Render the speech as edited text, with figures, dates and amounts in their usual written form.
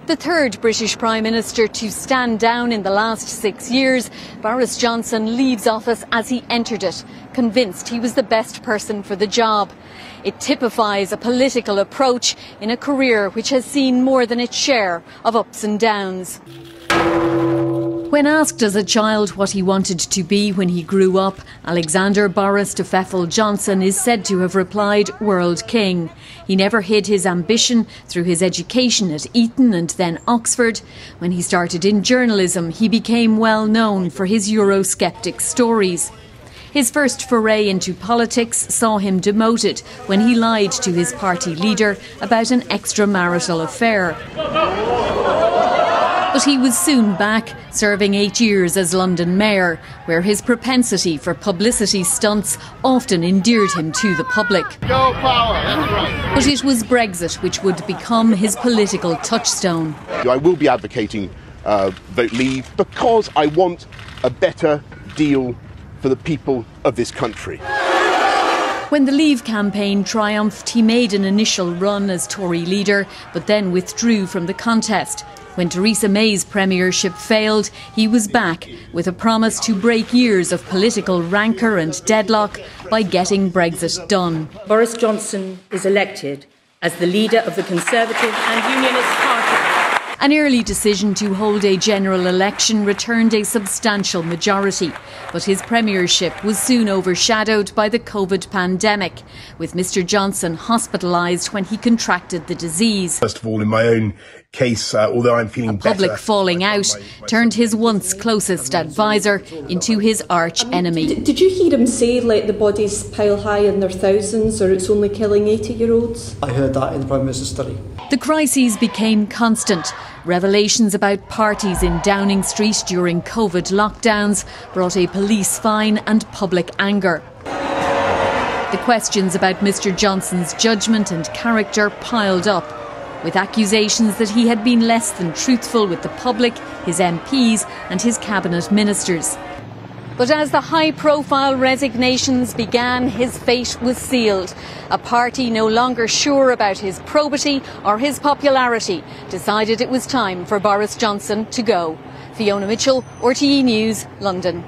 The third British Prime Minister to stand down in the last 6 years, Boris Johnson leaves office as he entered it, convinced he was the best person for the job. It typifies a political approach in a career which has seen more than its share of ups and downs. When asked as a child what he wanted to be when he grew up, Alexander Boris Johnson is said to have replied, "World King." He never hid his ambition through his education at Eton and then Oxford. When he started in journalism, he became well known for his Eurosceptic stories. His first foray into politics saw him demoted when he lied to his party leader about an extramarital affair. But he was soon back, serving 8 years as London mayor, where his propensity for publicity stunts often endeared him to the public. Go power, that's right. But it was Brexit which would become his political touchstone. I will be advocating vote leave because I want a better deal for the people of this country. When the Leave campaign triumphed, he made an initial run as Tory leader, but then withdrew from the contest. When Theresa May's premiership failed, he was back with a promise to break years of political rancour and deadlock by getting Brexit done. Boris Johnson is elected as the leader of the Conservative and Unionist Party. An early decision to hold a general election returned a substantial majority, but his premiership was soon overshadowed by the COVID pandemic, with Mr Johnson hospitalised when he contracted the disease. First of all, in my own case, although I'm feeling better... Public falling out turned his once closest advisor into his arch enemy. Did you hear him say, let the bodies pile high in their thousands, or it's only killing 80-year-olds? I heard that in the Prime Minister's study. The crises became constant. Revelations about parties in Downing Street during COVID lockdowns brought a police fine and public anger. The questions about Mr Johnson's judgment and character piled up, with accusations that he had been less than truthful with the public, his MPs and his cabinet ministers. But as the high-profile resignations began, his fate was sealed. A party no longer sure about his probity or his popularity decided it was time for Boris Johnson to go. Fiona Mitchell, RTE News, London.